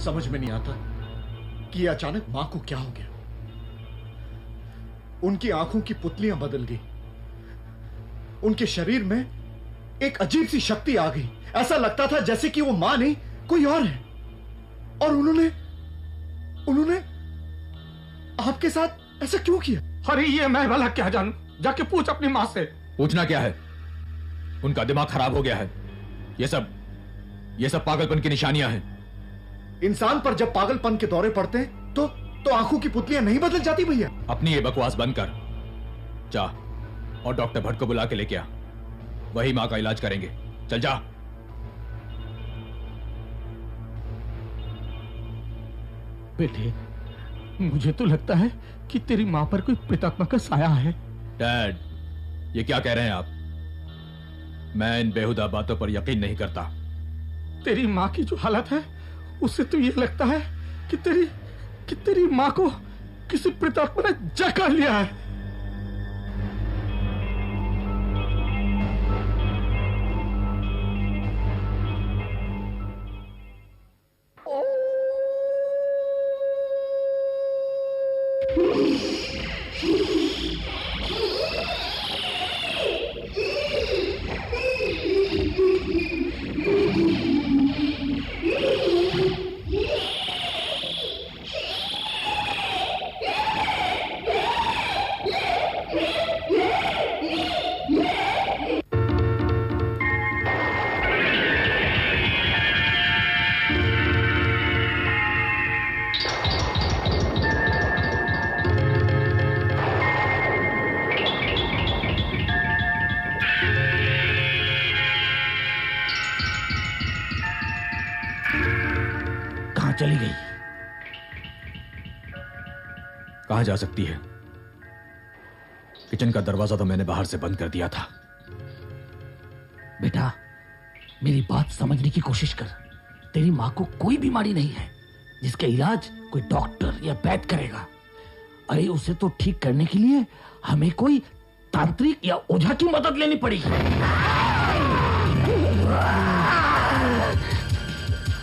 समझ में नहीं आता कि अचानक मां को क्या हो गया। उनकी आंखों की पुतलियां बदल गई, उनके शरीर में एक अजीब सी शक्ति आ गई। ऐसा लगता था जैसे कि वो मां नहीं कोई और है। और उन्होंने आपके साथ ऐसा क्यों किया? अरे ये मैं भला क्या जानूं, जाके पूछ अपनी मां से। पूछना क्या है, उनका दिमाग खराब हो गया है। ये सब पागलपन की निशानियां हैं। इंसान पर जब पागलपन के दौरे पड़ते हैं तो आंखों की पुतलियां नहीं बदल जाती भैया? अपनी ये बकवास बंद कर, जा और डॉक्टर भट्ट को बुला के लेके आ, वही मां का इलाज करेंगे। चल जा। बेटे, मुझे तो लगता है कि तेरी मां पर कोई प्रेतात्मा का साया है। डैड, ये क्या कह रहे हैं आप? मैं इन बेहुदा बातों पर यकीन नहीं करता। तेरी मां की जो हालत है उससे तो ये लगता है कि तेरी मां को किसी प्रेतात्मा ने जकड़ लिया है। चली गई? कहां जा सकती है? किचन का दरवाजा तो मैंने बाहर से बंद कर दिया था। बेटा, मेरी बात समझने की कोशिश कर। तेरी मां को कोई बीमारी नहीं है जिसका इलाज कोई डॉक्टर या वैद्य करेगा। अरे उसे तो ठीक करने के लिए हमें कोई तांत्रिक या ओझा की मदद लेनी पड़ेगी।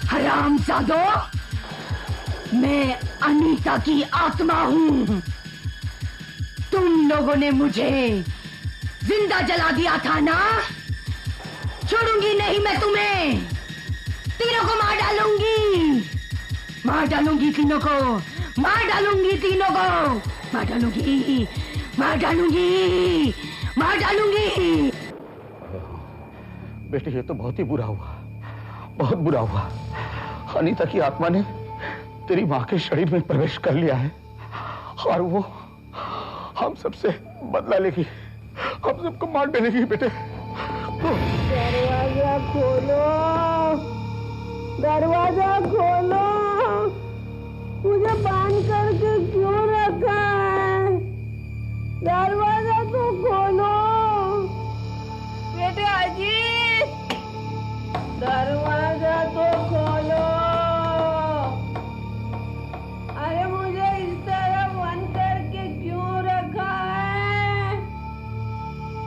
हरामजादो, मैं अनीता की आत्मा हूं। तुम लोगों ने मुझे जिंदा जला दिया था ना? छोड़ूंगी नहीं मैं तुम्हें। तीनों को मार डालूंगी, मार डालूंगी तीनों को, मार डालूंगी तीनों को, मार डालूंगी, मार डालूंगी, मार डालूंगी। बेटे, ये तो बहुत ही बुरा हुआ, बहुत बुरा हुआ। अनीता की आत्मा ने तेरी मां के शरीर में प्रवेश कर लिया है और वो हम सबसे बदला लेगी, हम सबको मार डालेगी। बेटे, दरवाजा खोलो, दरवाजा खोलो। मुझे बांध करके क्यों रखा है? दरवाजा तो खोलो। बेटे अजीत, दरवाजा तो खोलो। अरे मुझे इस तरह बंद करके क्यों रखा है?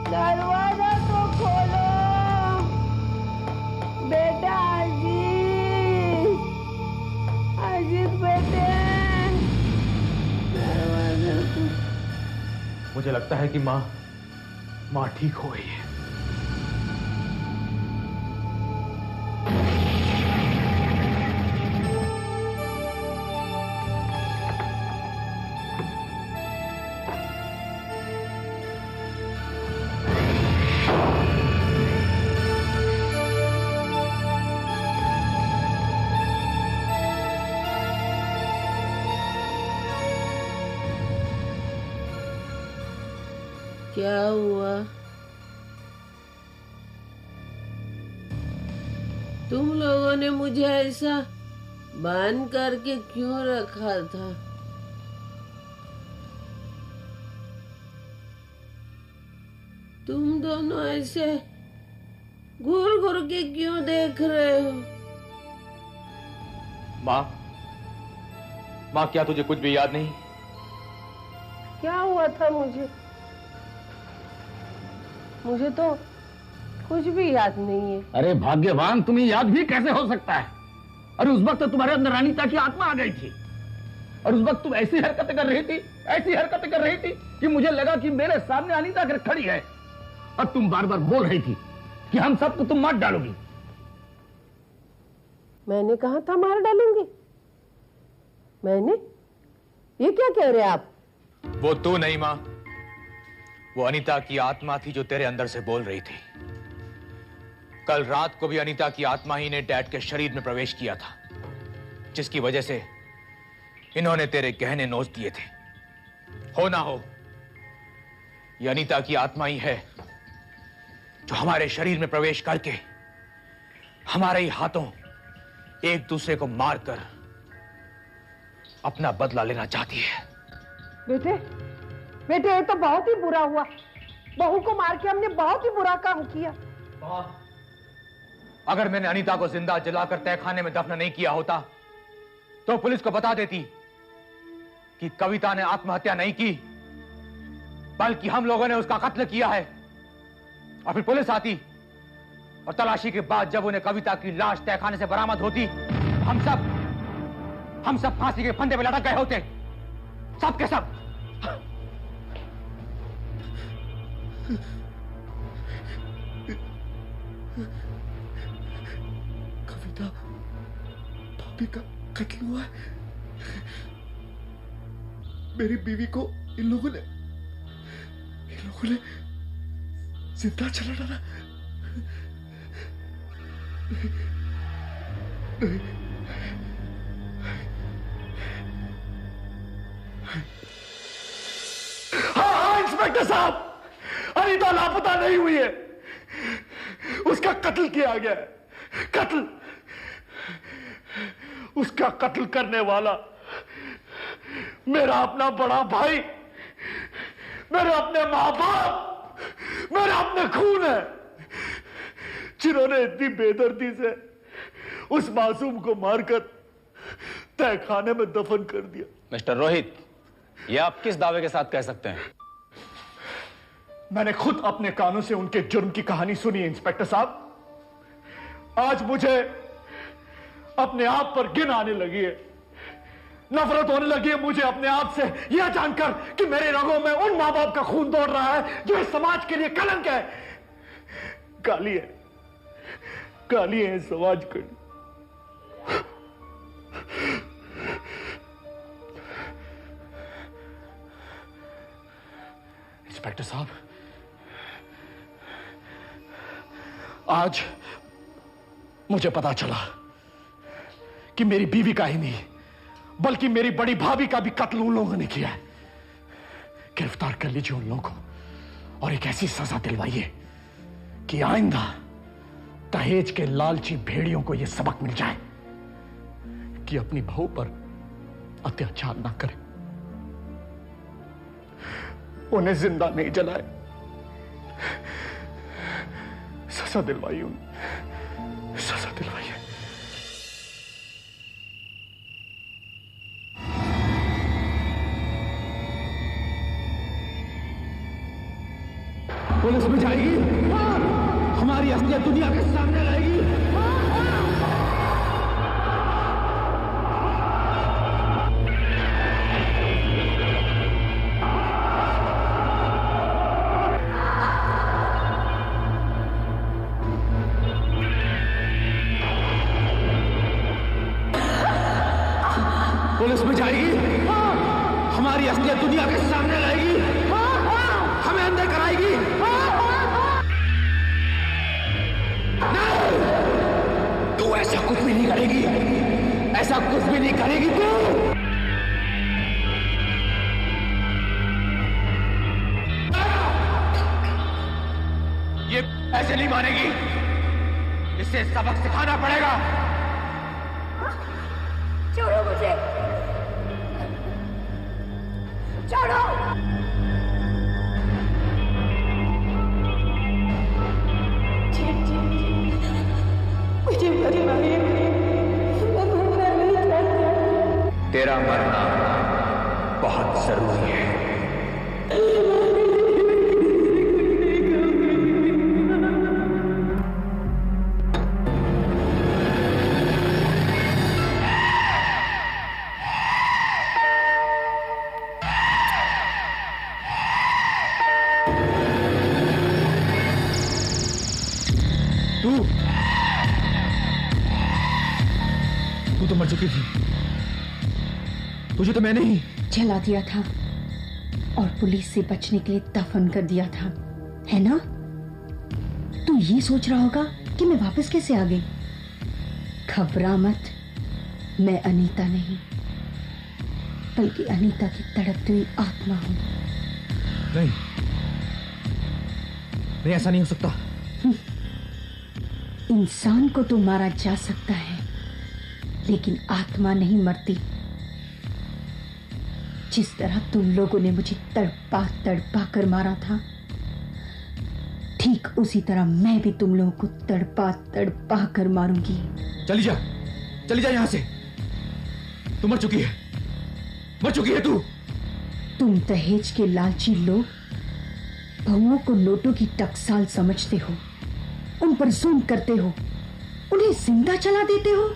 दरवाजा तो खोलो। बेटा अजीत, अजीत बेटे, दरवाजा तो। मुझे लगता है कि मां ठीक हो गई है। क्या हुआ? तुम लोगों ने मुझे ऐसा बांध करके क्यों रखा था? तुम दोनों ऐसे घूर घूर के क्यों देख रहे हो? माँ, क्या तुझे कुछ भी याद नहीं? क्या हुआ था मुझे तो कुछ भी याद नहीं है। अरे भाग्यवान, तुम्हें याद भी कैसे हो सकता है? और उस वक्त तो तुम्हारे अंदर अनीता की आत्मा आ गई थी, और उस वक्त तुम ऐसी हरकतें कर रही थी, ऐसी हरकतें कर रही थी कि मुझे लगा कि मेरे सामने अनीता कर खड़ी है, और तुम बार बार बोल रही थी कि हम सबको तुम मार डालोगी। मैंने कहा था मार डालूंगी? मैंने? ये क्या कह रहे आप? वो तू नहीं मां, वो अनीता की आत्मा थी जो तेरे अंदर से बोल रही थी। कल रात को भी अनीता की आत्मा ही ने डैड के शरीर में प्रवेश किया था, जिसकी वजह से इन्होंने तेरे गहने नोच दिए थे। हो ना हो, ये अनीता की आत्मा ही है जो हमारे शरीर में प्रवेश करके हमारे ही हाथों एक दूसरे को मारकर अपना बदला लेना चाहती है। बेटे, बेटे ये तो बहुत ही बुरा हुआ। बहू को मार के हमने बहुत ही बुरा काम किया। अगर मैंने अनीता को जिंदा जलाकर तहखाने में दफन नहीं किया होता तो पुलिस को बता देती कि कविता ने आत्महत्या नहीं की, बल्कि हम लोगों ने उसका कत्ल किया है। और फिर पुलिस आती और तलाशी के बाद जब उन्हें कविता की लाश तहखाने से बरामद होती, हम सब फांसी के फंदे में लटक गए होते, सब के सब। कविता भाभी का कत्ल हुआ है। मेरी बीवी को इन लोगों ने जिंदा जला डाला। नहीं। हाँ, इंस्पेक्टर साहब, अनीता लापता नहीं हुई है, उसका कत्ल किया गया है। कत्ल, उसका कत्ल करने वाला मेरा अपना बड़ा भाई, मेरे अपने माँ बाप, मेरे अपने खून है, जिन्होंने इतनी बेदर्दी से उस मासूम को मारकर तहखाने में दफन कर दिया। मिस्टर रोहित, यह आप किस दावे के साथ कह सकते हैं? मैंने खुद अपने कानों से उनके जुर्म की कहानी सुनी है इंस्पेक्टर साहब। आज मुझे अपने आप पर घिन आने लगी है, नफरत होने लगी है मुझे अपने आप से, यह जानकर कि मेरे रगों में उन मां बाप का खून दौड़ रहा है जो इस समाज के लिए कलंक है। गाली है, गाली है समाज के लिए। इंस्पेक्टर साहब, आज मुझे पता चला कि मेरी बीवी का ही नहीं बल्कि मेरी बड़ी भाभी का भी कत्ल उन लोगों ने किया है। गिरफ्तार कर लीजिए उन लोगों को और एक ऐसी सजा दिलवाइए कि आइंदा दहेज के लालची भेड़ियों को यह सबक मिल जाए कि अपनी बहू पर अत्याचार ना करें, उन्हें जिंदा नहीं जलाए। सजा दिलवाइए, उन्हें सजा दिलवाइए। पुलिस में जाएगी, हमारी असलियत दुनिया के सामने लाएगी। पुलिस में जाएगी, हमारी असलियत दुनिया के सामने लाएगी, हमें अंदर कराएगी। तू ऐसा कुछ भी नहीं करेगी, ऐसा कुछ भी नहीं करेगी तू। ये ऐसे नहीं मानेगी, इसे सबक सिखाना पड़ेगा। छोड़ो मुझे, छोड़ो। मुझे मरना है, मैं मरना नहीं चाहती। तेरा मरना बहुत जरूरी है। तू तो मर चुकी थी। तुझे तो मैंने ही जला दिया था और पुलिस से बचने के लिए दफन कर दिया था, है ना? तू ये सोच रहा होगा कि मैं वापस कैसे आ गई। घबरा मत, मैं अनीता नहीं बल्कि अनीता की तड़पती हुई आत्मा हूं। नहीं, नहीं, ऐसा नहीं हो सकता। इंसान को तो मारा जा सकता है लेकिन आत्मा नहीं मरती। जिस तरह तुम लोगों ने मुझे तड़पा तड़पा कर मारा था, ठीक उसी तरह मैं भी तुम लोगों को तड़पा तड़पा कर मारूंगी। चली जा यहां से। तू मर चुकी है तू। तुम दहेज के लालची लोग बहुओं को नोटों की टकसाल समझते हो, उन पर जुल्म करते हो, उन्हें जिंदा जला देते हो।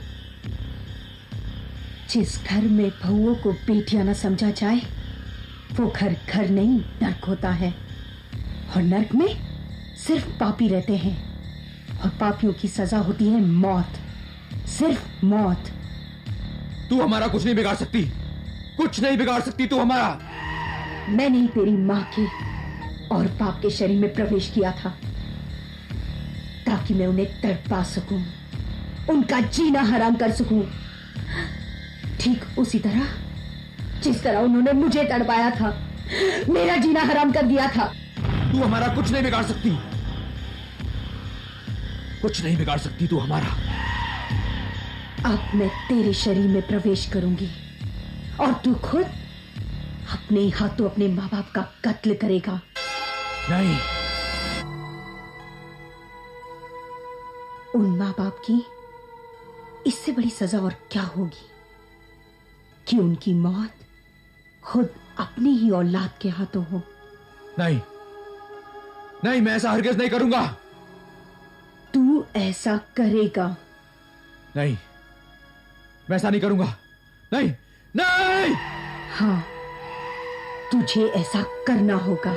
जिस घर में बहुओं को बेटियां न समझा जाए वो घर घर नहीं नर्क होता है, और नर्क में सिर्फ पापी रहते हैं और पापियों की सजा होती है मौत, सिर्फ मौत। तू हमारा कुछ नहीं बिगाड़ सकती, कुछ नहीं बिगाड़ सकती तू हमारा। मैंने ही तेरी मां के और बाप के शरीर में प्रवेश किया था ताकि मैं उन्हें तड़पा सकूं, उनका जीना हराम कर सकूं, ठीक उसी तरह जिस तरह उन्होंने मुझे तड़पाया था, मेरा जीना हराम कर दिया था। तू हमारा कुछ नहीं बिगाड़ सकती, कुछ नहीं बिगाड़ सकती तू हमारा। अब मैं तेरे शरीर में प्रवेश करूंगी और तू खुद अपने हाथों अपने माँ बाप का कत्ल करेगा। नहीं, उन माँ बाप की इससे बड़ी सजा और क्या होगी कि उनकी मौत खुद अपनी ही औलाद के हाथों हो। नहीं, नहीं, मैं ऐसा हरगिज़ नहीं करूंगा। तू ऐसा करेगा। नहीं, मैं ऐसा नहीं करूंगा। नहीं, नहीं। हाँ, तुझे ऐसा करना होगा।